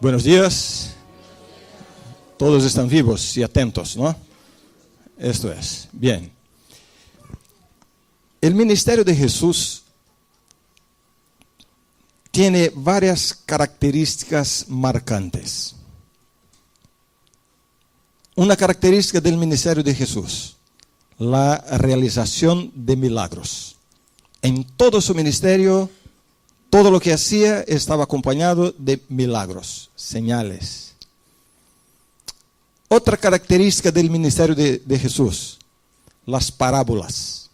Buenos días. Todos están vivos y atentos, ¿no? Esto es. Bien. El ministerio de Jesús tiene varias características marcantes. Una característica del ministerio de Jesús, la realización de milagros. En todo su ministerio, todo lo que hacía estaba acompañado de milagros, señales. Otra característica del ministerio de Jesús, las parábolas.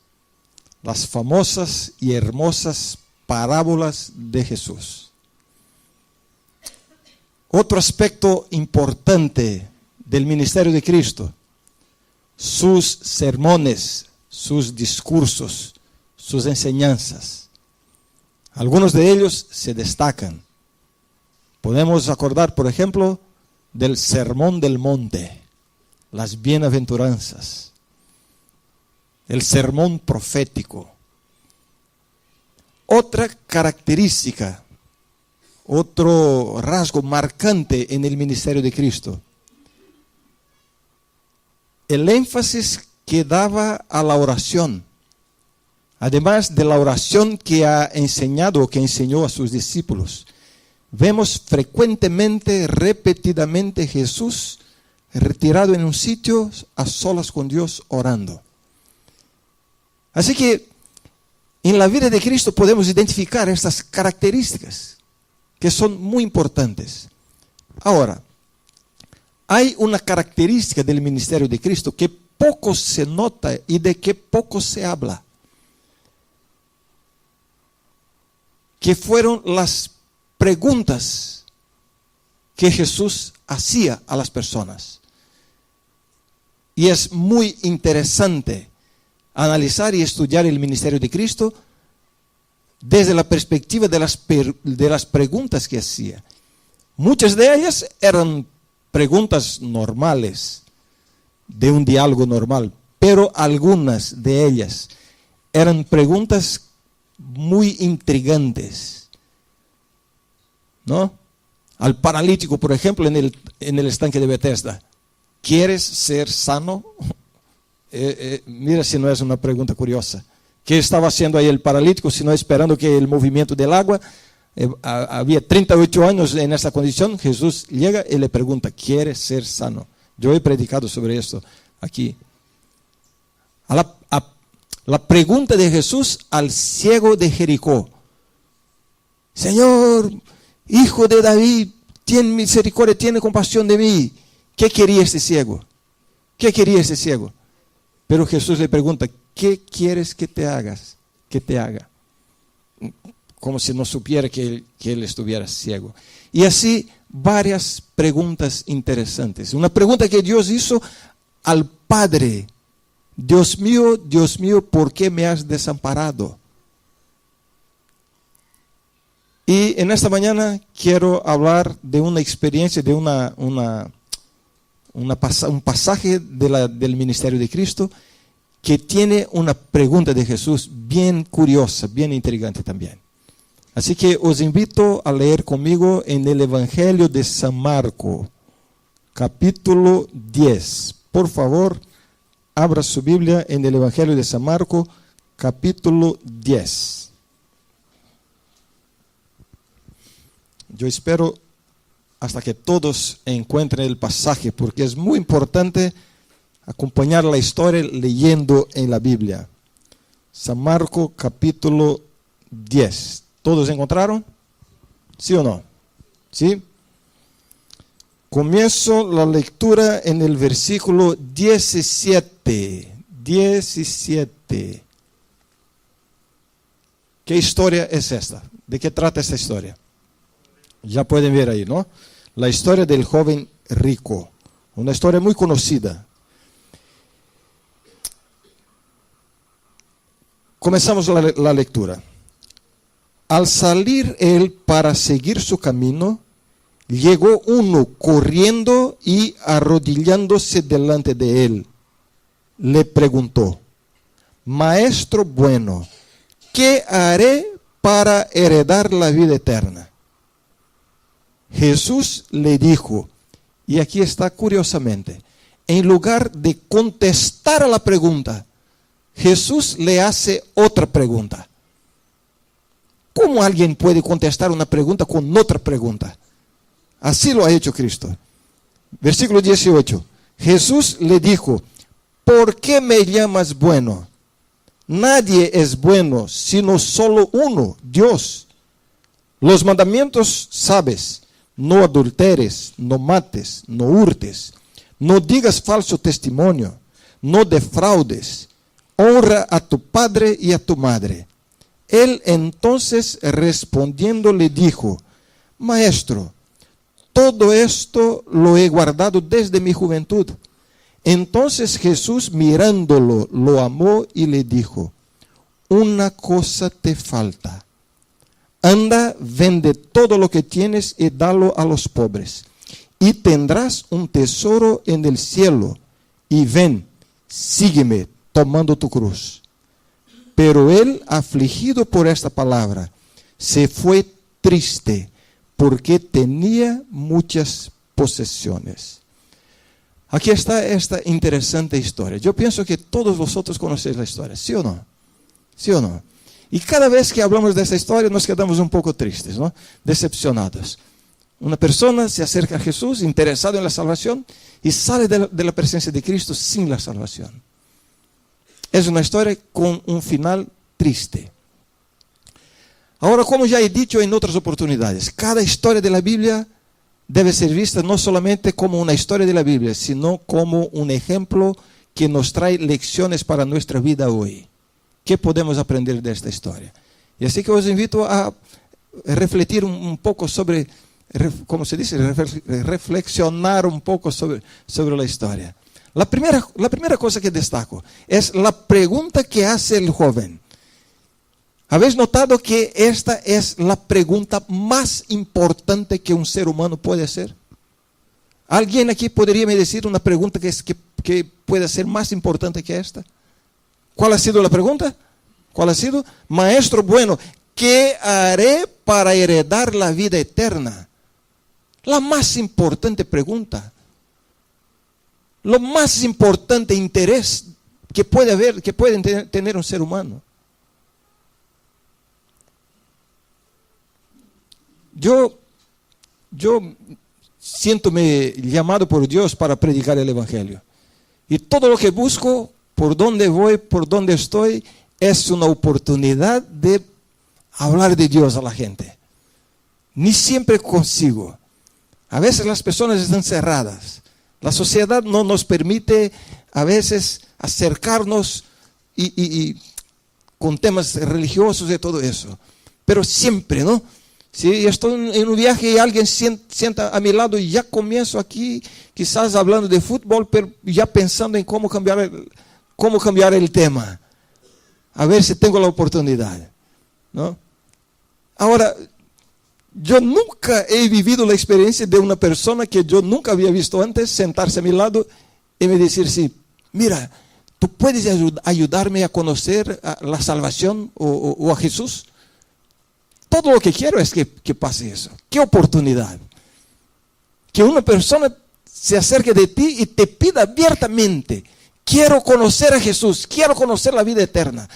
Las famosas y hermosas parábolas de Jesús. Otro aspecto importante del ministerio de Cristo, sus sermones, sus discursos, sus enseñanzas. Algunos de ellos se destacan. Podemos acordar, por ejemplo, del Sermón del Monte, las bienaventuranzas, el sermón profético. Otra característica, otro rasgo marcante en el ministerio de Cristo, el énfasis que daba a la oración. Además de la oración que ha enseñado o que enseñó a sus discípulos, vemos frecuentemente, repetidamente Jesús retirado en un sitio a solas con Dios orando. Así que en la vida de Cristo podemos identificar estas características que son muy importantes. Ahora, hay una característica del ministerio de Cristo que poco se nota y de que poco se habla, que fueron las preguntas que Jesús hacía a las personas. Y es muy interesante analizar y estudiar el ministerio de Cristo desde la perspectiva de las preguntas que hacía. Muchas de ellas eran preguntas normales, de un diálogo normal, pero algunas de ellas eran preguntas muy intrigantes, ¿no? Al paralítico, por ejemplo, en el estanque de Bethesda, ¿quieres ser sano? Mira si no es una pregunta curiosa. ¿Qué estaba haciendo ahí el paralítico, sino esperando que el movimiento del agua? Había 38 años en esa condición. Jesús llega y le pregunta, ¿quieres ser sano? Yo he predicado sobre esto aquí. La pregunta de Jesús al ciego de Jericó: Señor, hijo de David, ten misericordia, tiene compasión de mí. ¿Qué quería este ciego? ¿Qué quería este ciego? Pero Jesús le pregunta, ¿qué quieres que te hagas? Que te haga. Como si no supiera que él estuviera ciego. Y así varias preguntas interesantes. Una pregunta que Dios hizo al Padre: Dios mío, ¿por qué me has desamparado? Y en esta mañana quiero hablar de una experiencia, de un pasaje del ministerio de Cristo que tiene una pregunta de Jesús bien curiosa, bien intrigante también. Así que os invito a leer conmigo en el Evangelio de San Marcos, capítulo 10. Por favor, abra su Biblia en el Evangelio de San Marcos, capítulo 10. Yo espero hasta que todos encuentren el pasaje, porque es muy importante acompañar la historia leyendo en la Biblia. San Marcos, capítulo 10. ¿Todos encontraron? ¿Sí o no? ¿Sí? Comienzo la lectura en el versículo 17. 17. ¿Qué historia es esta? ¿De qué trata esta historia? Ya pueden ver ahí, ¿no? La historia del joven rico. Una historia muy conocida. Comenzamos la lectura. Al salir él para seguir su camino, llegó uno corriendo y arrodillándose delante de él. Le preguntó: Maestro bueno, ¿qué haré para heredar la vida eterna? Jesús le dijo, y aquí está curiosamente, en lugar de contestar a la pregunta, Jesús le hace otra pregunta. ¿Cómo alguien puede contestar una pregunta con otra pregunta? Así lo ha hecho Cristo. Versículo 18. Jesús le dijo, ¿por qué me llamas bueno? Nadie es bueno, sino solo uno, Dios. Los mandamientos sabes, no adulteres, no mates, no hurtes, no digas falso testimonio, no defraudes, honra a tu padre y a tu madre. Él entonces respondiendo le dijo, Maestro, todo esto lo he guardado desde mi juventud. Entonces Jesús mirándolo, lo amó y le dijo, una cosa te falta. Anda, vende todo lo que tienes y dalo a los pobres, y tendrás un tesoro en el cielo. Y ven, sígueme tomando tu cruz. Pero él, afligido por esta palabra, se fue triste, porque tenía muchas posesiones. Aquí está esta interesante historia. Yo pienso que todos vosotros conocéis la historia, ¿sí o no? ¿Sí o no? Y cada vez que hablamos de esta historia nos quedamos un poco tristes, ¿no? Decepcionados. Una persona se acerca a Jesús, interesado en la salvación, y sale de la presencia de Cristo sin la salvación. Es una historia con un final triste. Ahora, como ya he dicho en otras oportunidades, cada historia de la Biblia debe ser vista no solamente como una historia de la Biblia, sino como un ejemplo que nos trae lecciones para nuestra vida hoy. ¿Qué podemos aprender de esta historia? Y así que os invito a refletir un poco sobre, ¿cómo se dice? Reflexionar un poco sobre la historia. La primera cosa que destaco es la pregunta que hace el joven. ¿Habéis notado que esta es la pregunta más importante que un ser humano puede hacer? ¿Alguien aquí podría me decir una pregunta que puede ser más importante que esta? ¿Cuál ha sido la pregunta? ¿Cuál ha sido? Maestro bueno, ¿qué haré para heredar la vida eterna? La más importante pregunta. Lo más importante interés que puede haber, que puede tener un ser humano. Yo siéntome llamado por Dios para predicar el Evangelio. Y todo lo que busco, por donde voy, por donde estoy, es una oportunidad de hablar de Dios a la gente. Ni siempre consigo. A veces las personas están cerradas. La sociedad no nos permite a veces acercarnos y con temas religiosos y todo eso. Pero siempre, ¿no? Si estoy en un viaje y alguien sienta a mi lado y ya comienzo aquí, quizás hablando de fútbol, pero ya pensando en cómo cambiar el tema. A ver si tengo la oportunidad, ¿no? Ahora, yo nunca he vivido la experiencia de una persona que yo nunca había visto antes sentarse a mi lado y me decir, sí, mira, ¿tú puedes ayudarme a conocer la salvación o a Jesús? Todo lo que quiero es que pase eso. ¡Qué oportunidad! Que una persona se acerque de ti y te pida abiertamente, quiero conocer a Jesús, quiero conocer la vida eterna.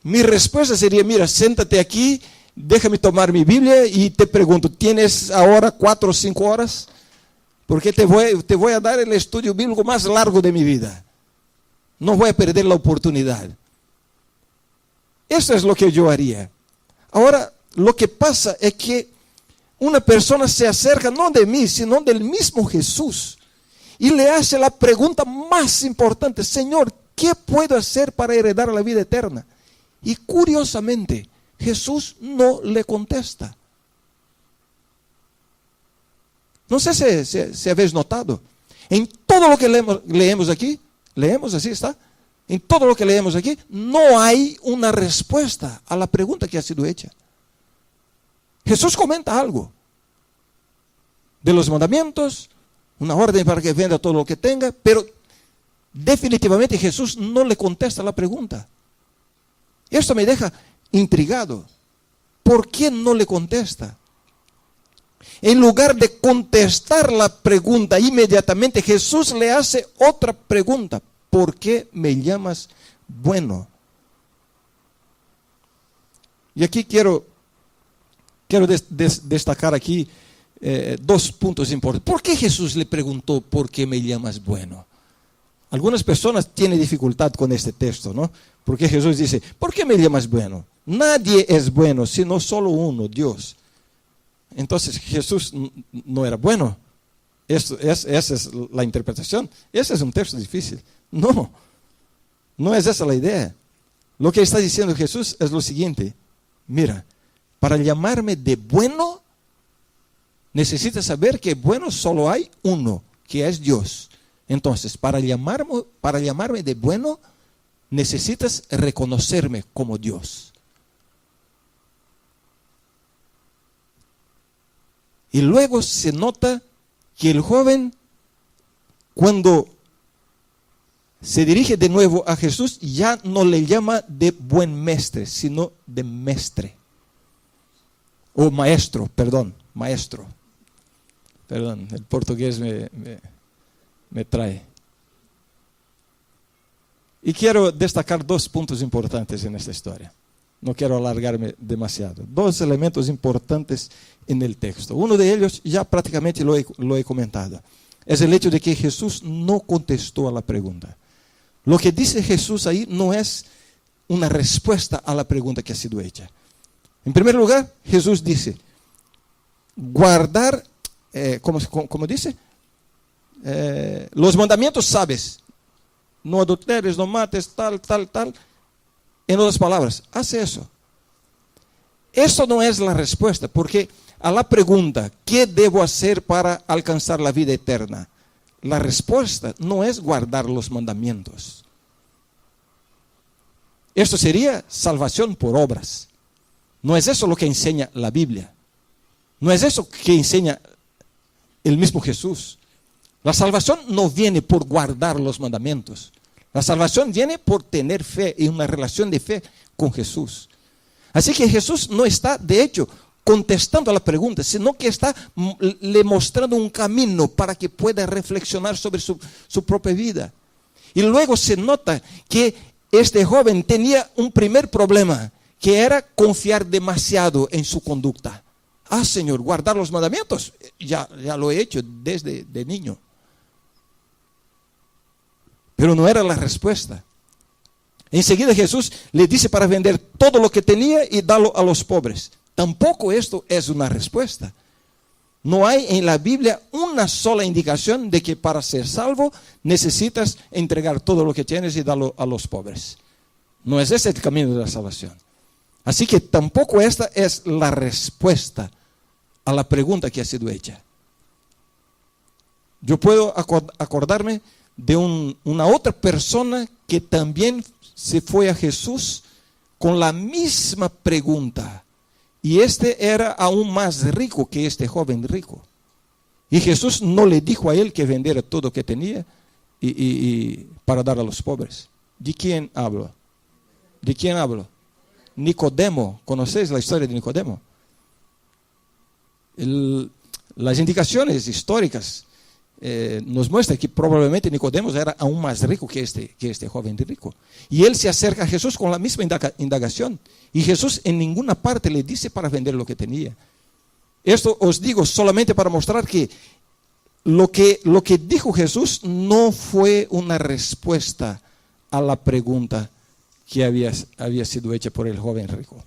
Mi respuesta sería, mira, siéntate aquí, déjame tomar mi Biblia y te pregunto, ¿tienes ahora 4 o 5 horas? Porque te voy a dar el estudio bíblico más largo de mi vida. No voy a perder la oportunidad. Eso es lo que yo haría. Ahora, lo que pasa es que una persona se acerca no de mí, sino del mismo Jesús. Y le hace la pregunta más importante, Señor, ¿qué puedo hacer para heredar la vida eterna? Y curiosamente, Jesús no le contesta. No sé si habéis notado. En todo lo que leemos aquí, leemos así está. En todo lo que leemos aquí, no hay una respuesta a la pregunta que ha sido hecha. Jesús comenta algo de los mandamientos, una orden para que venda todo lo que tenga, pero definitivamente Jesús no le contesta la pregunta. Esto me deja intrigado. ¿Por qué no le contesta? En lugar de contestar la pregunta inmediatamente, Jesús le hace otra pregunta. ¿Por qué me llamas bueno? Y aquí quiero destacar aquí dos puntos importantes. ¿Por qué Jesús le preguntó por qué me llamas bueno? Algunas personas tienen dificultad con este texto, ¿no? Porque Jesús dice, ¿por qué me llamas bueno? Nadie es bueno, sino solo uno, Dios. Entonces Jesús no era bueno. Esa es la interpretación. Ese es un texto difícil. No es esa la idea. Lo que está diciendo Jesús es lo siguiente. Mira, para llamarme de bueno, necesitas saber que bueno solo hay uno, que es Dios. Entonces, para llamarme de bueno, necesitas reconocerme como Dios. Y luego se nota que el joven, cuando se dirige de nuevo a Jesús, ya no le llama de buen mestre, sino de mestre. O maestro, maestro. Perdón, el portugués me trae. Y quiero destacar dos puntos importantes en esta historia. No quiero alargarme demasiado. Dos elementos importantes en el texto. Uno de ellos ya prácticamente lo he comentado. Es el hecho de que Jesús no contestó a la pregunta. Lo que dice Jesús ahí no es una respuesta a la pregunta que ha sido hecha. En primer lugar, Jesús dice, guardar, ¿cómo dice? Los mandamientos sabes. No adulteres, no mates, tal. En otras palabras, hace eso. Eso no es la respuesta, porque a la pregunta, ¿qué debo hacer para alcanzar la vida eterna? La respuesta no es guardar los mandamientos. Esto sería salvación por obras. No es eso lo que enseña la Biblia. No es eso que enseña el mismo Jesús. La salvación no viene por guardar los mandamientos. La salvación viene por tener fe y una relación de fe con Jesús. Así que Jesús no está, de hecho, contestando a la pregunta, sino que está le mostrando un camino para que pueda reflexionar sobre su propia vida. Y luego se nota que este joven tenía un primer problema, que era confiar demasiado en su conducta. Señor, guardar los mandamientos, ya lo he hecho desde de niño. Pero no era la respuesta. Enseguida Jesús le dice para vender todo lo que tenía y darlo a los pobres. Tampoco esto es una respuesta. No hay en la Biblia una sola indicación de que para ser salvo necesitas entregar todo lo que tienes y darlo a los pobres. No es ese el camino de la salvación. Así que tampoco esta es la respuesta a la pregunta que ha sido hecha. Yo puedo acordarme de una otra persona que también se fue a Jesús con la misma pregunta. Y este era aún más rico que este joven rico. Y Jesús no le dijo a él que vendiera todo lo que tenía y para dar a los pobres. ¿De quién hablo? ¿De quién hablo? Nicodemo. ¿Conocéis la historia de Nicodemo? Las indicaciones históricas nos muestran que probablemente Nicodemo era aún más rico que este joven rico. Y él se acerca a Jesús con la misma indagación. Y Jesús en ninguna parte le dice para vender lo que tenía. Esto os digo solamente para mostrar que lo que dijo Jesús no fue una respuesta a la pregunta que había sido hecha por el joven rico.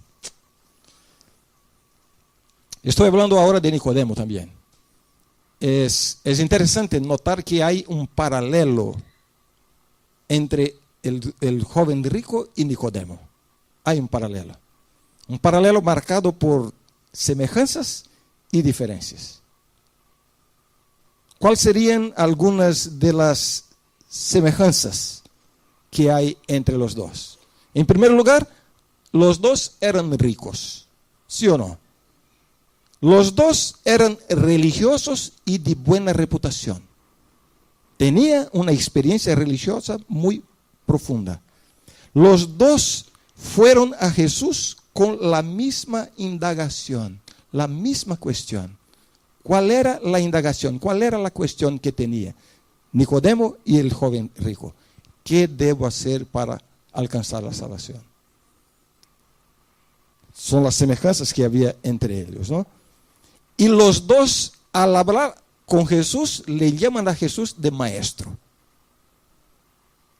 Estoy hablando ahora de Nicodemo también. Es interesante notar que hay un paralelo entre el joven rico y Nicodemo. Hay un paralelo marcado por semejanzas y diferencias. ¿Cuáles serían algunas de las semejanzas que hay entre los dos? En primer lugar, los dos eran ricos, ¿sí o no? Los dos eran religiosos y de buena reputación. Tenían una experiencia religiosa muy profunda. Los dos fueron a Jesús con la misma indagación, la misma cuestión. ¿Cuál era la indagación? ¿Cuál era la cuestión que tenía Nicodemo y el joven rico? ¿Qué debo hacer para alcanzar la salvación? Son las semejanzas que había entre ellos, ¿no? Y los dos, al hablar con Jesús, le llaman a Jesús de maestro.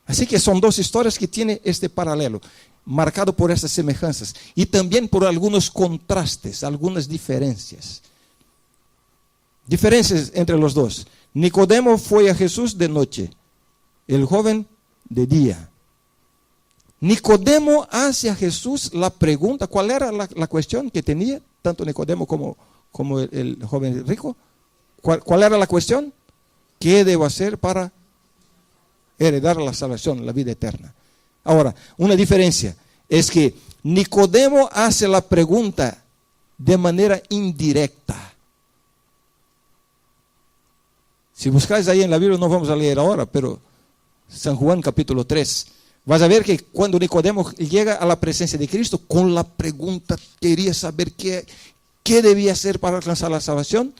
Así que son dos historias que tienen este paralelo, marcado por estas semejanzas y también por algunos contrastes, algunas diferencias. Diferencias entre los dos. Nicodemo fue a Jesús de noche, el joven de día. Nicodemo hace a Jesús la pregunta. ¿Cuál era la cuestión que tenía tanto Nicodemo como el joven rico? ¿Cuál era la cuestión? ¿Qué debo hacer para heredar la salvación, la vida eterna? Ahora, una diferencia es que Nicodemo hace la pregunta de manera indirecta. Si buscáis ahí en la Biblia, no vamos a leer ahora, pero San Juan capítulo 3, vas a ver que cuando Nicodemo llega a la presencia de Cristo con la pregunta, quería saber qué debía hacer para alcanzar la salvación.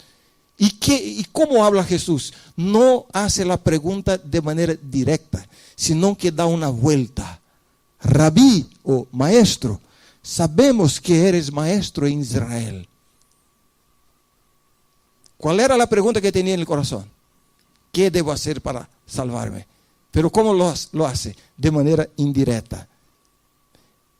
¿Y cómo habla Jesús? No hace la pregunta de manera directa, sino que da una vuelta. Rabí o maestro, sabemos que eres maestro en Israel. ¿Cuál era la pregunta que tenía en el corazón? ¿Qué debo hacer para salvarme? Pero ¿cómo lo hace? De manera indirecta.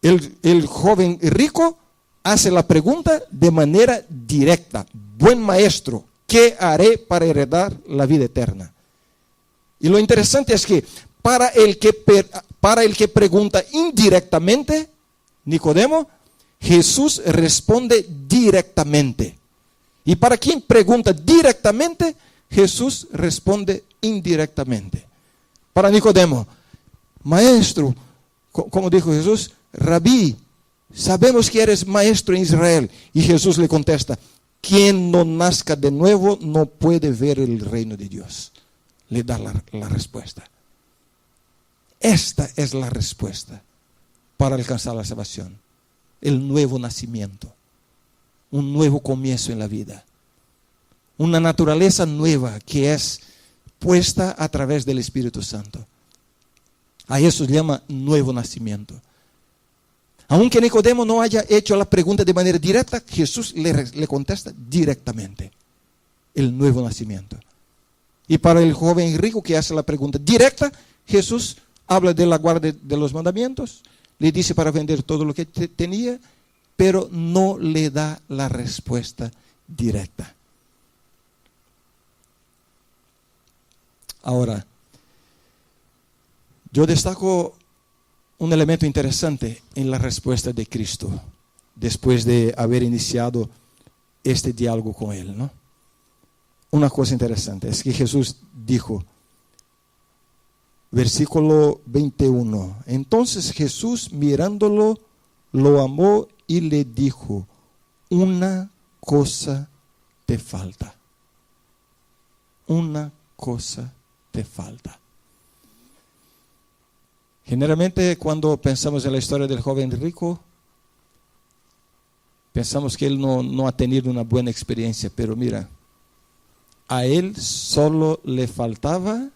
El joven rico hace la pregunta de manera directa. Buen maestro, ¿qué haré para heredar la vida eterna? Y lo interesante es que para el que pregunta indirectamente, Nicodemo, Jesús responde directamente. Y para quien pregunta directamente, Jesús responde indirectamente. Para Nicodemo, maestro, como dijo Jesús, Rabí, sabemos que eres maestro en Israel. Y Jesús le contesta, quien no nazca de nuevo no puede ver el reino de Dios. Le da la respuesta. Esta es la respuesta para alcanzar la salvación. El nuevo nacimiento. Un nuevo comienzo en la vida. Una naturaleza nueva que es puesta a través del Espíritu Santo. A eso se llama nuevo nacimiento. Aunque Nicodemo no haya hecho la pregunta de manera directa, Jesús le contesta directamente. El nuevo nacimiento. Y para el joven rico que hace la pregunta directa, Jesús habla de la guardia de los mandamientos, le dice para vender todo lo que tenía, pero no le da la respuesta directa. Ahora, yo destaco un elemento interesante en la respuesta de Cristo, después de haber iniciado este diálogo con él, ¿no? Una cosa interesante es que Jesús dijo, versículo 21, entonces Jesús mirándolo, lo amó y le dijo, una cosa te falta. Una cosa te falta. Generalmente cuando pensamos en la historia del joven rico, pensamos que él no ha tenido una buena experiencia, pero mira, a él solo le faltaba,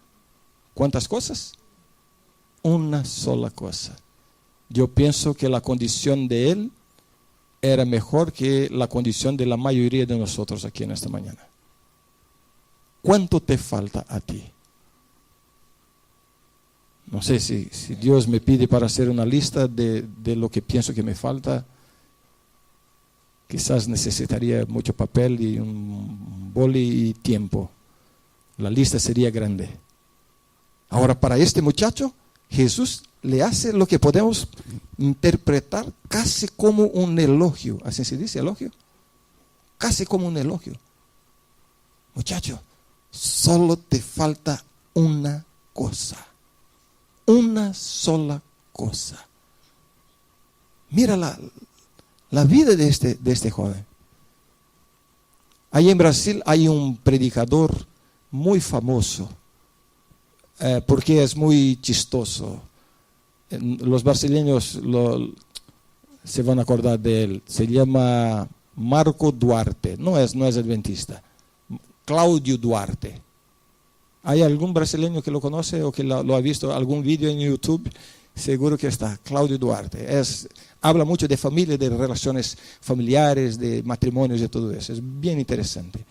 ¿cuántas cosas? Una sola cosa. Yo pienso que la condición de él era mejor que la condición de la mayoría de nosotros aquí en esta mañana. ¿Cuánto te falta a ti? No sé si Dios me pide para hacer una lista de lo que pienso que me falta. Quizás necesitaría mucho papel y un boli y tiempo. La lista sería grande. Ahora, para este muchacho, Jesús le hace lo que podemos interpretar casi como un elogio. ¿Así se dice, elogio? Casi como un elogio. Muchacho, solo te falta una cosa. Una sola cosa. Mira la vida de este joven. Ahí en Brasil hay un predicador muy famoso, porque es muy chistoso. Los brasileños se van a acordar de él. Se llama Marco Duarte. No es adventista. Cláudio Duarte. ¿Hay algún brasileño que lo conoce o que lo ha visto algún vídeo en YouTube? Seguro que está. Cláudio Duarte. Habla mucho de familia, de relaciones familiares, de matrimonios y todo eso. Es bien interesante.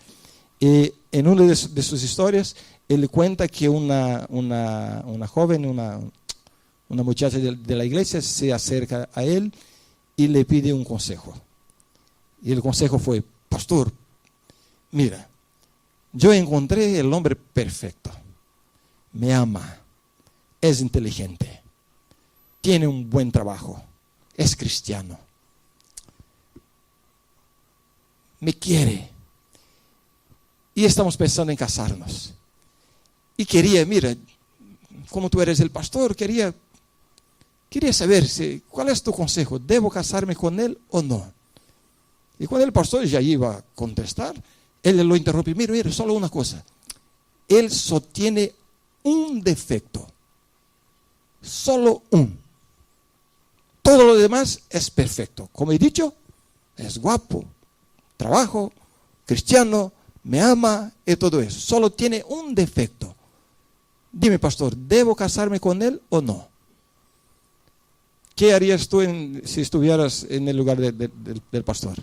Y en una de sus historias, él cuenta que una joven, una muchacha de la iglesia se acerca a él y le pide un consejo. Y el consejo fue: pastor, mira, yo encontré el hombre perfecto. Me ama, es inteligente, tiene un buen trabajo, es cristiano, me quiere. Y estamos pensando en casarnos. Y quería, mira, como tú eres el pastor, quería saber cuál es tu consejo. ¿Debo casarme con él o no? Y cuando el pastor ya iba a contestar, él lo interrumpió. Mira, solo una cosa. Él solo tiene un defecto. Solo un. Todo lo demás es perfecto. Como he dicho, es guapo, trabajo, cristiano, me ama y todo eso. Solo tiene un defecto. Dime, pastor, ¿debo casarme con él o no? ¿Qué harías tú si estuvieras en el lugar del pastor?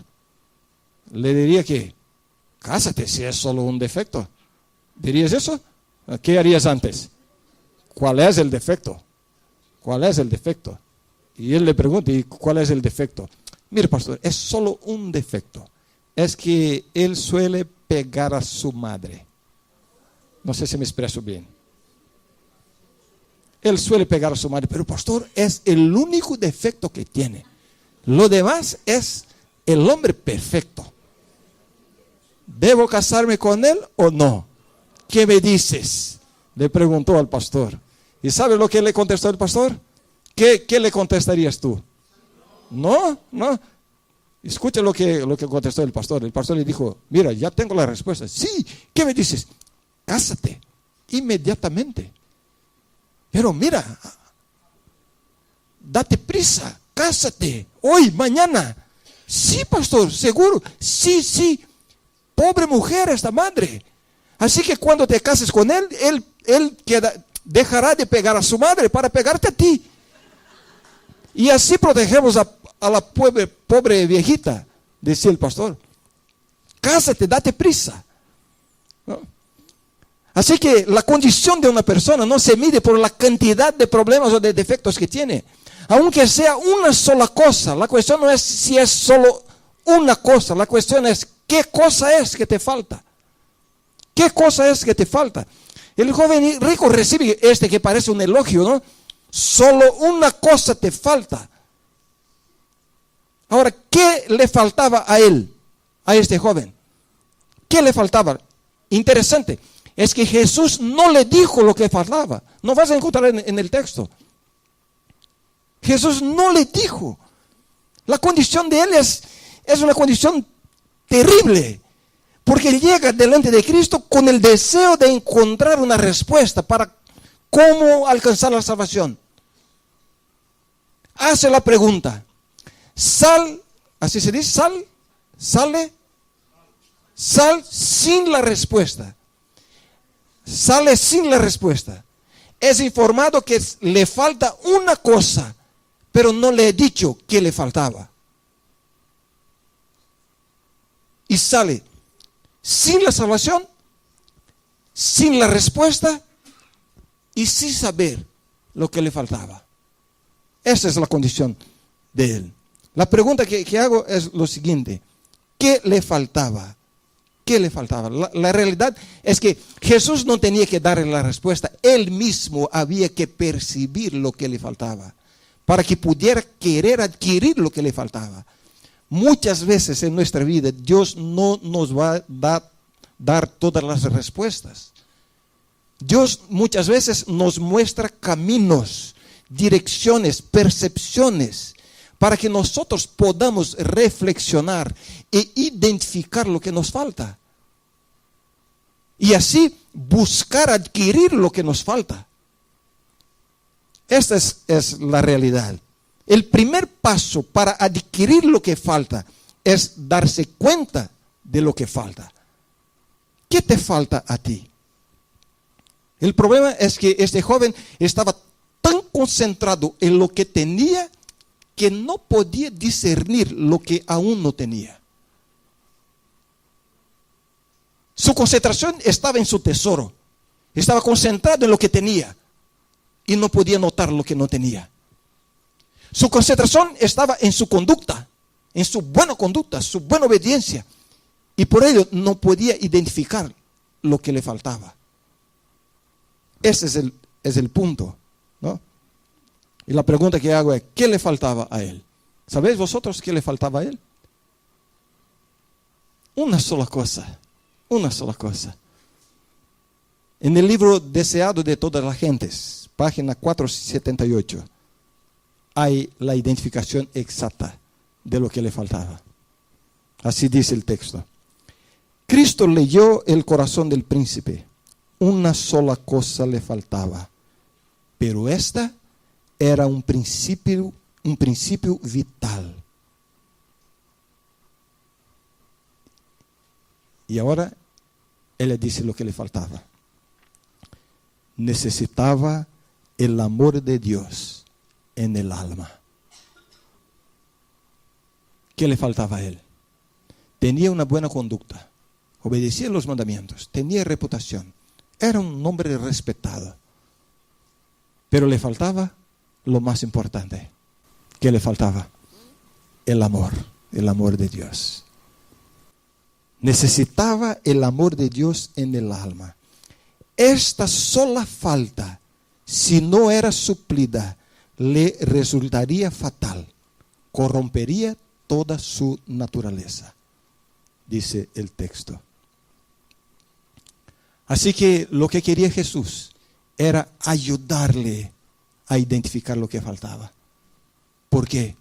Le diría que, cásate si es solo un defecto. ¿Dirías eso? ¿Qué harías antes? ¿Cuál es el defecto? ¿Cuál es el defecto? Y él le pregunta, ¿y cuál es el defecto? Mire, pastor, es solo un defecto. Es que él suele pegar a su madre. No sé si me expreso bien. Él suele pegar a su madre, pero pastor, es el único defecto que tiene. Lo demás es el hombre perfecto. ¿Debo casarme con él o no? ¿Qué me dices? Le preguntó al pastor. ¿Y sabe lo que le contestó el pastor? ¿Qué le contestarías tú? No. Escucha lo que contestó el pastor. El pastor le dijo, mira, ya tengo la respuesta. Sí, ¿qué me dices? Cásate inmediatamente. Pero mira, date prisa, cásate, hoy, mañana. Sí, pastor, seguro. Sí. Pobre mujer esta madre. Así que cuando te cases con él dejará de pegar a su madre para pegarte a ti. Y así protegemos a la pobre viejita, decía el pastor. Cásate, date prisa. ¿No? Así que la condición de una persona no se mide por la cantidad de problemas o de defectos que tiene. Aunque sea una sola cosa, la cuestión no es si es solo una cosa, la cuestión es qué cosa es que te falta. ¿Qué cosa es que te falta? El joven rico recibe que parece un elogio, ¿no? Solo una cosa te falta. Ahora, ¿qué le faltaba a él, a este joven? ¿Qué le faltaba? Interesante. Es que Jesús no le dijo lo que faltaba. No vas a encontrar en el texto. Jesús no le dijo. La condición de él es una condición terrible. Porque llega delante de Cristo con el deseo de encontrar una respuesta para cómo alcanzar la salvación. Hace la pregunta. ¿Así se dice? Sale sin la respuesta. Sale sin la respuesta. Es informado que le falta una cosa, pero no le he dicho que le faltaba. Y sale sin la salvación, sin la respuesta y sin saber lo que le faltaba. Esa es la condición de él. La pregunta que hago es lo siguiente. ¿Qué le faltaba? ¿Qué le faltaba? La realidad es que Jesús no tenía que darle la respuesta. Él mismo había que percibir lo que le faltaba para que pudiera querer adquirir lo que le faltaba. Muchas veces en nuestra vida Dios no nos va a dar todas las respuestas. Dios muchas veces nos muestra caminos, direcciones, percepciones, para que nosotros podamos reflexionar e identificar lo que nos falta. Y así buscar adquirir lo que nos falta. Esta es la realidad. El primer paso para adquirir lo que falta es darse cuenta de lo que falta. ¿qué te falta a ti? El problema es que este joven estaba tan concentrado en lo que tenía que no podía discernir lo que aún no tenía. Su concentración estaba en su tesoro. Estaba concentrado en lo que tenía y no podía notar lo que no tenía. Su concentración estaba en su conducta, en su buena conducta, su buena obediencia. Y por ello no podía identificar lo que le faltaba. Ese es el punto, ¿no? Y la pregunta que hago es, ¿qué le faltaba a él? ¿Sabéis vosotros qué le faltaba a él? Una sola cosa. Una sola cosa. En el libro Deseado de todas las gentes, página 478, hay la identificación exacta de lo que le faltaba. Así dice el texto. Cristo leyó el corazón del príncipe. Una sola cosa le faltaba, pero esta era un principio vital. Y ahora él le dice lo que le faltaba. Necesitaba el amor de Dios en el alma. ¿Qué le faltaba a él? Tenía una buena conducta, obedecía los mandamientos, tenía reputación, era un hombre respetado. Pero le faltaba lo más importante. ¿Qué le faltaba? El amor de Dios. Necesitaba el amor de Dios en el alma. Esta sola falta, si no era suplida, le resultaría fatal, corrompería toda su naturaleza, dice el texto. Así que lo que quería Jesús era ayudarle a identificar lo que faltaba. ¿Por qué?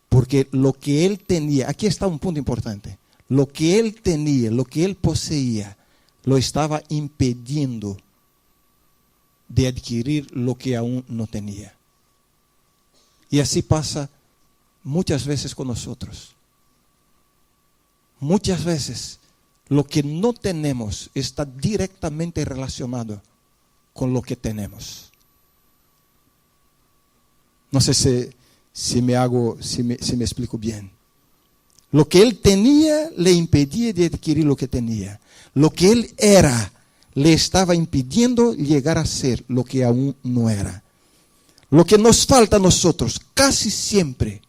Porque lo que él tenía, aquí está un punto importante, lo que él tenía, lo que él poseía, lo estaba impidiendo de adquirir lo que aún no tenía. Y así pasa muchas veces con nosotros. Muchas veces lo que no tenemos está directamente relacionado con lo que tenemos. No sé si me explico bien. Lo que él tenía le impedía de adquirir lo que tenía. Lo que él era le estaba impidiendo llegar a ser lo que aún no era. Lo que nos falta a nosotros casi siempre,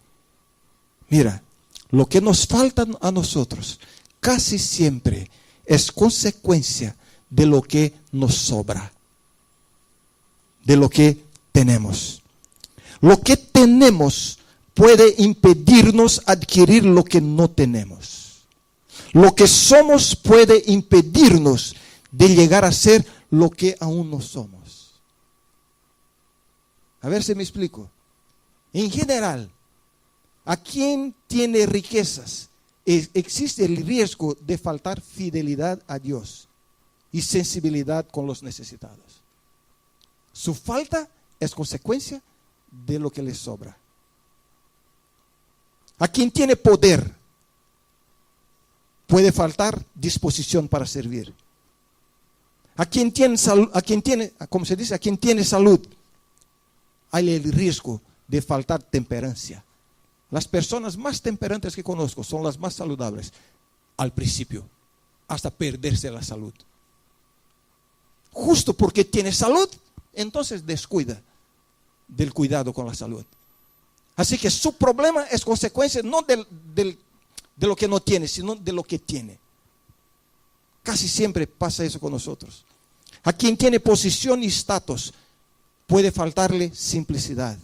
mira, lo que nos falta a nosotros casi siempre es consecuencia de lo que nos sobra, de lo que tenemos. Lo que tenemos puede impedirnos adquirir lo que no tenemos. Lo que somos puede impedirnos de llegar a ser lo que aún no somos. A ver si me explico. En general, a quien tiene riquezas, existe el riesgo de faltar fidelidad a Dios y sensibilidad con los necesitados. Su falta es consecuencia de lo que le sobra. A quien tiene poder, puede faltar disposición para servir. A quien tiene salud, como se dice, a quien tiene salud, hay el riesgo de faltar temperancia. Las personas más temperantes que conozco son las más saludables al principio, hasta perderse la salud. Justo porque tiene salud, entonces descuida del cuidado con la salud. Así que su problema es consecuencia no de lo que no tiene, sino de lo que tiene. Casi siempre pasa eso con nosotros. A quien tiene posición y estatus, puede faltarle simplicidad.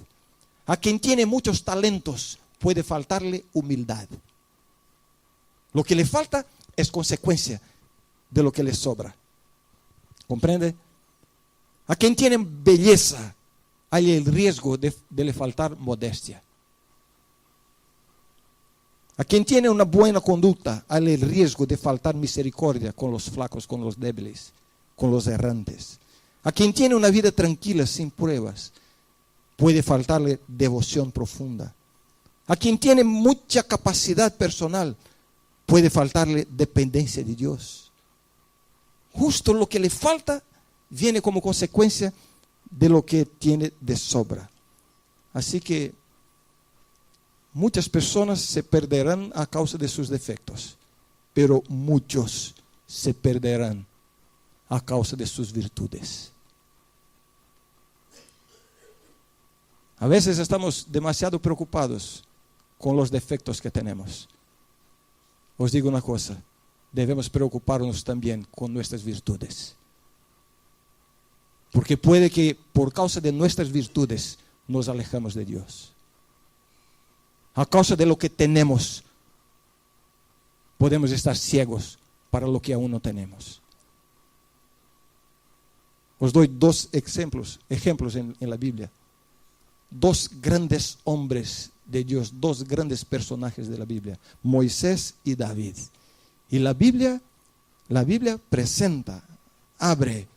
A quien tiene muchos talentos, puede faltarle humildad. Lo que le falta es consecuencia de lo que le sobra. ¿Comprende? A quien tiene belleza, hay el riesgo de le faltar modestia. A quien tiene una buena conducta, hay el riesgo de faltar misericordia con los flacos, con los débiles, con los errantes. A quien tiene una vida tranquila, sin pruebas, puede faltarle devoción profunda. A quien tiene mucha capacidad personal, puede faltarle dependencia de Dios. justo lo que le falta viene como consecuencia de lo que tiene de sobra. Así que muchas personas se perderán a causa de sus defectos, pero muchos se perderán a causa de sus virtudes. A veces estamos demasiado preocupados con los defectos que tenemos. Os digo una cosa, debemos preocuparnos también con nuestras virtudes. Porque puede que por causa de nuestras virtudes nos alejamos de Dios. A causa de lo que tenemos, podemos estar ciegos para lo que aún no tenemos. Os doy dos ejemplos en la Biblia. Dos grandes hombres de Dios, dos grandes personajes de la Biblia, Moisés y David. Y la Biblia presenta, abre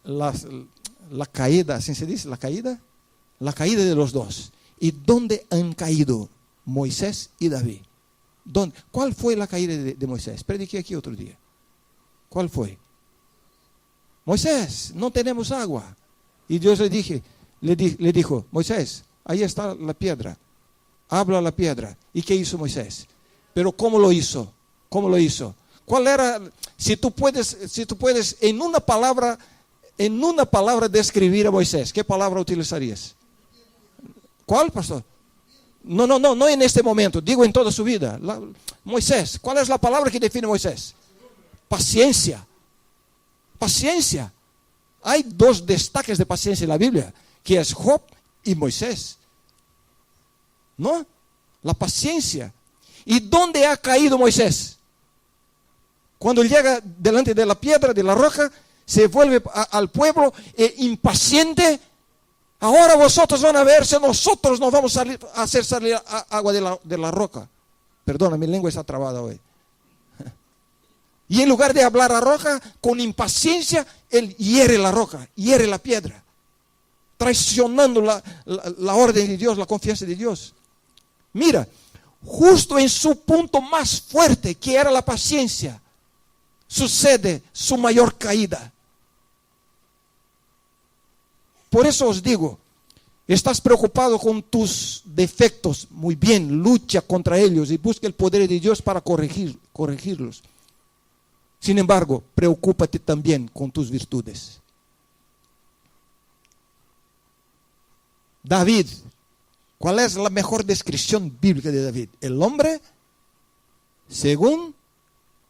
la caída, ¿así se dice? ¿La caída? La caída de los dos. ¿Y dónde han caído Moisés y David? ¿Dónde? ¿Cuál fue la caída de Moisés? Prediqué aquí otro día. ¿Cuál fue? Moisés, no tenemos agua. Y Dios le dijo, Moisés, ahí está la piedra. Habla la piedra. ¿Y qué hizo Moisés? Pero ¿cómo lo hizo? ¿Cómo lo hizo? ¿Cuál era? Si tú puedes en una palabra describir a Moisés, ¿qué palabra utilizarías? ¿Cuál, pastor? No en este momento, digo en toda su vida. Moisés, ¿cuál es la palabra que define Moisés? Paciencia. Paciencia. Hay dos destaques de paciencia en la Biblia, que es Job y Moisés. ¿No? La paciencia. ¿Y dónde ha caído Moisés? Cuando llega delante de la piedra, de la roca, se vuelve al pueblo impaciente. Ahora vosotros van a ver si nosotros nos vamos a hacer salir agua de la roca. Perdona, mi lengua está trabada hoy. Y en lugar de hablar a roca, con impaciencia, él hiere la roca, hiere la piedra, traicionando la orden de Dios, la confianza de Dios. Mira, justo en su punto más fuerte, que era la paciencia, sucede su mayor caída. Por eso os digo, estás preocupado con tus defectos, muy bien, lucha contra ellos y busca el poder de Dios para corregirlos. Sin embargo, preocúpate también con tus virtudes. David, ¿cuál es la mejor descripción bíblica de David? El hombre según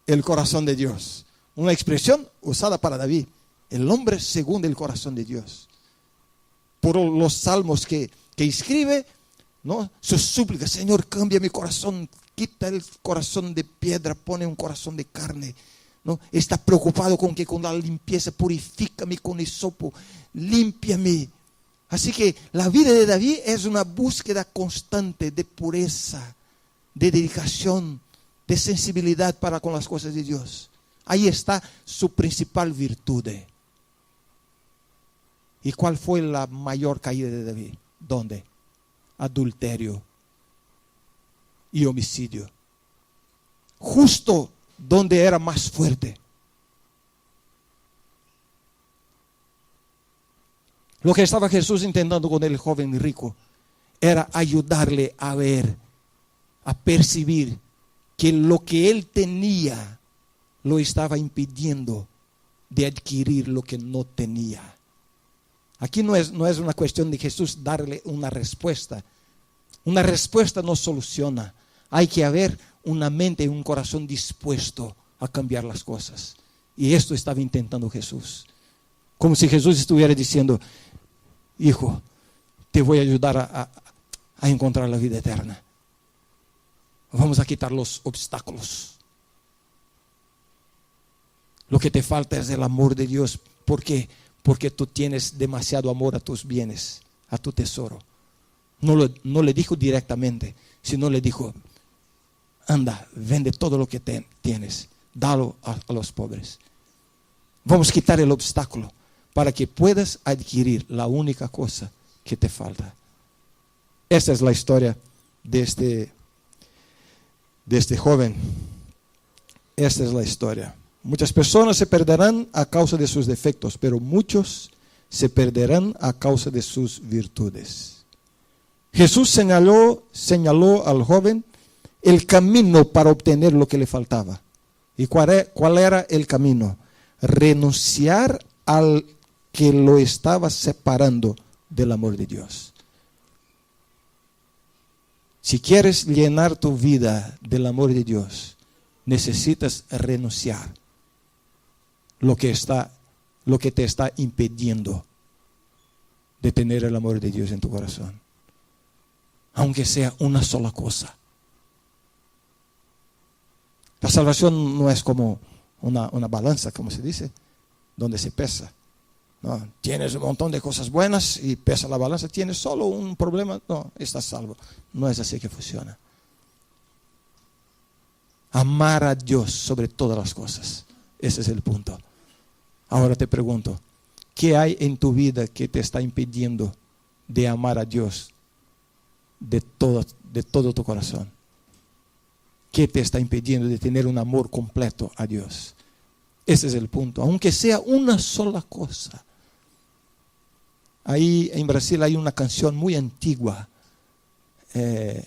el corazón de Dios. Una expresión usada para David. El hombre según el corazón de Dios. Por los salmos que escribe, ¿no? Sus súplicas, Señor, cambia mi corazón, quita el corazón de piedra, pone un corazón de carne. ¿No? Está preocupado con la limpieza, purifícame con hisopo, límpiame. Así que la vida de David es una búsqueda constante de pureza, de dedicación, de sensibilidad para con las cosas de Dios. Ahí está su principal virtud. ¿Y cuál fue la mayor caída de David? ¿Dónde? Adulterio y homicidio. Justo donde era más fuerte. Lo que estaba Jesús intentando con el joven rico era ayudarle a ver, a percibir que lo que él tenía lo estaba impidiendo de adquirir lo que no tenía. Aquí no es una cuestión de Jesús darle una respuesta. Una respuesta no soluciona. Hay que haber una mente y un corazón dispuesto a cambiar las cosas. Y esto estaba intentando Jesús. Como si Jesús estuviera diciendo, hijo, te voy a ayudar a encontrar la vida eterna. Vamos a quitar los obstáculos. Lo que te falta es el amor de Dios. ¿Por qué? Porque tú tienes demasiado amor a tus bienes, a tu tesoro. No le dijo directamente, sino le dijo, anda, vende todo lo que tienes, dalo a los pobres. Vamos a quitar el obstáculo para que puedas adquirir la única cosa que te falta. Esta es la historia de este joven. Esta es la historia. Muchas personas se perderán a causa de sus defectos, pero muchos se perderán a causa de sus virtudes. Jesús señaló al joven el camino para obtener lo que le faltaba. ¿Y cuál era el camino? Renunciar al que lo estaba separando del amor de Dios. Si quieres llenar tu vida del amor de Dios, necesitas renunciar lo que te está impidiendo de tener el amor de Dios en tu corazón. Aunque sea una sola cosa. La salvación no es como una balanza, como se dice, donde se pesa. No, tienes un montón de cosas buenas y pesa la balanza. Tienes solo un problema, no, estás salvo. No es así que funciona. Amar a Dios sobre todas las cosas. Ese es el punto. Ahora te pregunto, ¿qué hay en tu vida que te está impidiendo de amar a Dios de todo tu corazón? ¿Qué te está impidiendo de tener un amor completo a Dios? Ese es el punto. Aunque sea una sola cosa. Ahí en Brasil hay una canción muy antigua, en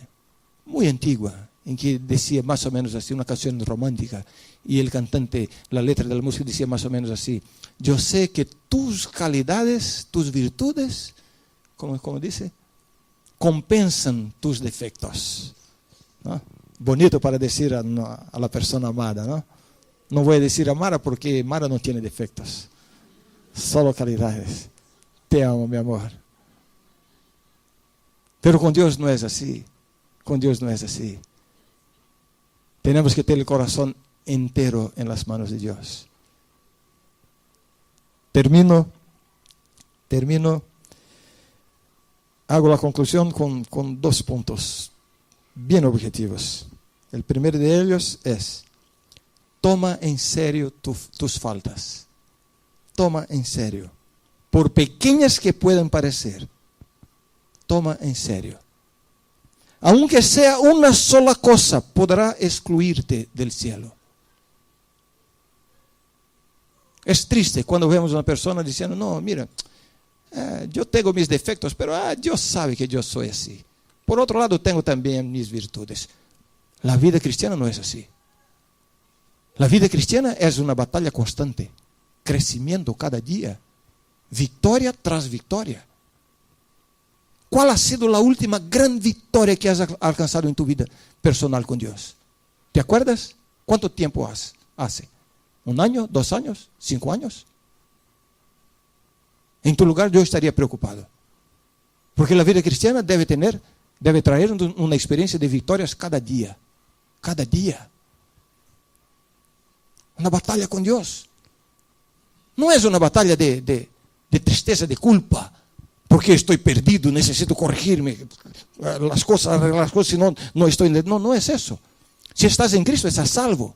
que decía más o menos así, una canción romántica, y el cantante, la letra de la música decía más o menos así: yo sé que tus calidades, tus virtudes, como dice, compensan tus defectos, ¿no? Bonito para decir a la persona amada, ¿no? No voy a decir amada porque Mara no tiene defectos, solo calidades. Te amo, mi amor. Pero con Dios no es así. Con Dios no es así. Tenemos que tener el corazón entero en las manos de Dios. Termino. Hago la conclusión con 2 puntos bien objetivos. El primero de ellos es: toma en serio tus faltas. Toma en serio. Por pequeñas que puedan parecer, toma en serio. Aunque sea una sola cosa, podrá excluirte del cielo. Es triste cuando vemos a una persona diciendo: no, mira, yo tengo mis defectos, pero Dios sabe que yo soy así. Por otro lado, tengo también mis virtudes. La vida cristiana no es así. La vida cristiana es una batalla constante, crecimiento cada día, victoria tras victoria. ¿Cuál ha sido la última gran victoria que has alcanzado en tu vida personal con Dios? ¿Te acuerdas? ¿Cuánto tiempo hace? ¿1 año? ¿2 años? ¿5 años? En tu lugar yo estaría preocupado. Porque la vida cristiana debe traer una experiencia de victorias cada día. Cada día. Una batalla con Dios. No es una batalla de tristeza, de culpa. Porque estoy perdido, necesito corregirme. Las cosas, si no estoy... No es eso. Si estás en Cristo, estás salvo.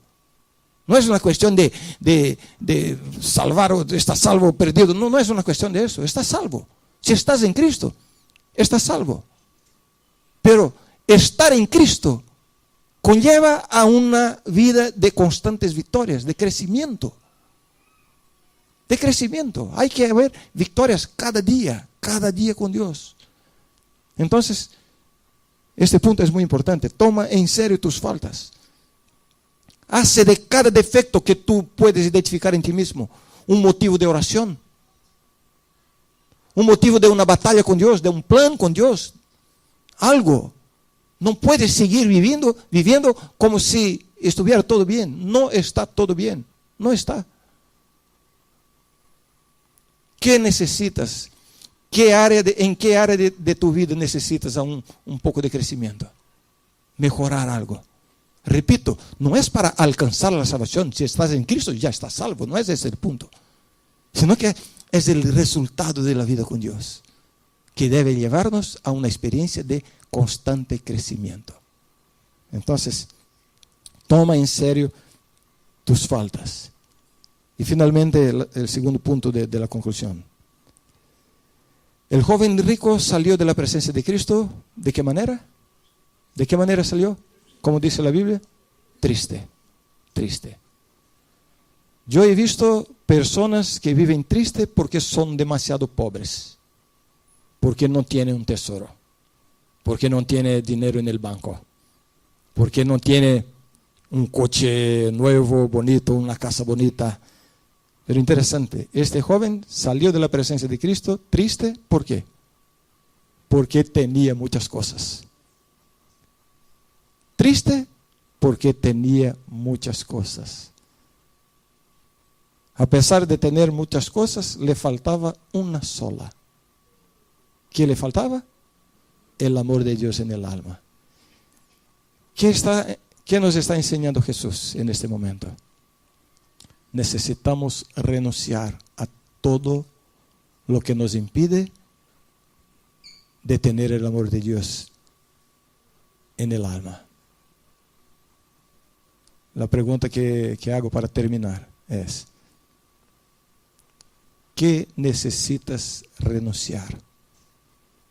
No es una cuestión de salvar o estás salvo o perdido. No es una cuestión de eso. Estás salvo. Si estás en Cristo, estás salvo. Pero estar en Cristo conlleva a una vida de constantes victorias, de crecimiento. De crecimiento. Hay que haber victorias cada día con Dios. Entonces, este punto es muy importante. Toma en serio tus faltas. Hace de cada defecto que tú puedes identificar en ti mismo un motivo de oración. Un motivo de una batalla con Dios, de un plan con Dios. Algo. No puedes seguir viviendo como si estuviera todo bien. No está todo bien. No está. ¿Qué necesitas? ¿En qué área de tu vida necesitas un poco de crecimiento? Mejorar algo. Repito, no es para alcanzar la salvación. Si estás en Cristo, ya estás salvo. No es ese el punto. Sino que es el resultado de la vida con Dios, que debe llevarnos a una experiencia de constante crecimiento. Entonces, toma en serio tus faltas. Y finalmente, el segundo punto de la conclusión. El joven rico salió de la presencia de Cristo. ¿De qué manera? ¿De qué manera salió? Como dice la Biblia, triste. Yo he visto personas que viven tristes porque son demasiado pobres, porque no tienen un tesoro, porque no tienen dinero en el banco, porque no tienen un coche nuevo, bonito, una casa bonita. Pero interesante, este joven salió de la presencia de Cristo triste, ¿por qué? Porque tenía muchas cosas. Triste porque tenía muchas cosas. A pesar de tener muchas cosas, le faltaba una sola. ¿Qué le faltaba? El amor de Dios en el alma. ¿Qué nos está enseñando Jesús en este momento? Necesitamos renunciar a todo lo que nos impide de tener el amor de Dios en el alma. La pregunta que hago para terminar es: ¿qué necesitas renunciar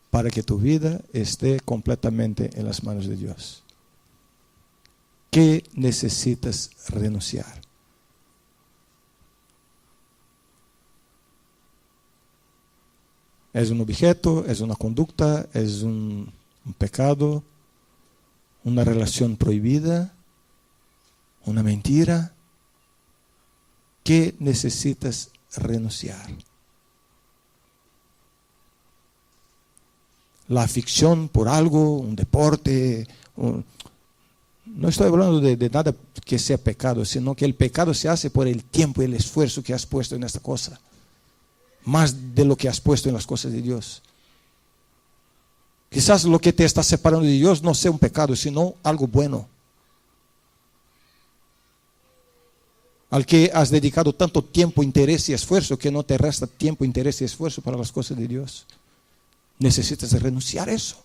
para que tu vida esté completamente en las manos de Dios? ¿Qué necesitas renunciar? ¿Es un objeto? ¿Es una conducta? ¿Es un pecado? ¿Una relación prohibida? ¿Una mentira? ¿Qué necesitas renunciar? La afición por algo, un deporte. No estoy hablando de nada que sea pecado, sino que el pecado se hace por el tiempo y el esfuerzo que has puesto en esta cosa, más de lo que has puesto en las cosas de Dios. Quizás lo que te está separando de Dios no sea un pecado, sino algo bueno, al que has dedicado tanto tiempo, interés y esfuerzo que no te resta tiempo, interés y esfuerzo para las cosas de Dios. Necesitas renunciar a eso.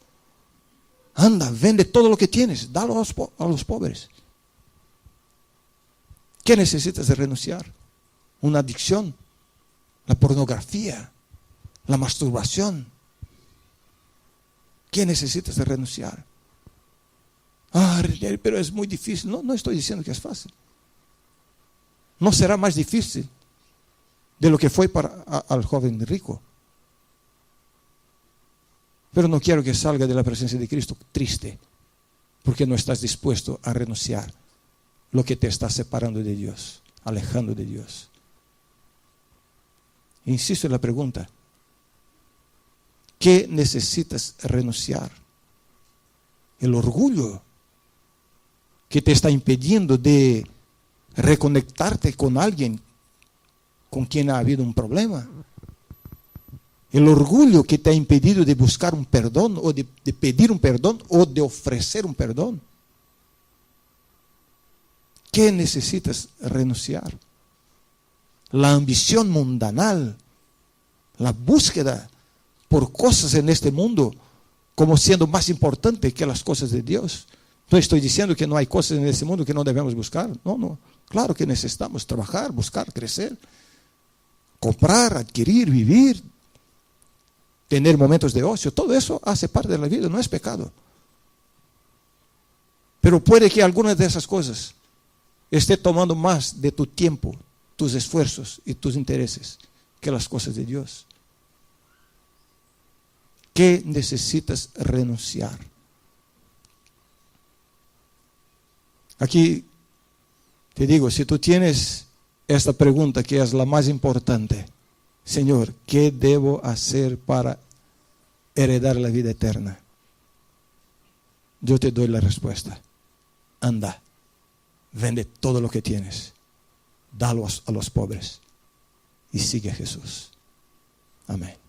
Anda, vende todo lo que tienes, dalo a los pobres. ¿Qué necesitas de renunciar? Una adicción, la pornografía, la masturbación. ¿Qué necesitas de renunciar? Pero es muy difícil. No estoy diciendo que es fácil. No será más difícil de lo que fue al joven rico. Pero no quiero que salga de la presencia de Cristo triste, porque no estás dispuesto a renunciar lo que te está separando de Dios, alejando de Dios. Insisto en la pregunta: ¿qué necesitas renunciar? El orgullo que te está impidiendo de reconectarte con alguien con quien ha habido un problema. El orgullo que te ha impedido de buscar un perdón o de pedir un perdón o de ofrecer un perdón. ¿Qué necesitas renunciar? La ambición mundanal, la búsqueda por cosas en este mundo como siendo más importante que las cosas de Dios. No estoy diciendo que no hay cosas en este mundo que no debemos buscar. No. Claro que necesitamos trabajar, buscar, crecer, comprar, adquirir, vivir, tener momentos de ocio. Todo eso hace parte de la vida, no es pecado. Pero puede que alguna de esas cosas esté tomando más de tu tiempo, tus esfuerzos y tus intereses que las cosas de Dios. ¿Qué necesitas renunciar? Aquí te digo, si tú tienes esta pregunta que es la más importante: Señor, ¿qué debo hacer para heredar la vida eterna? Yo te doy la respuesta. Anda, vende todo lo que tienes, dalo a los pobres y sigue a Jesús. Amén.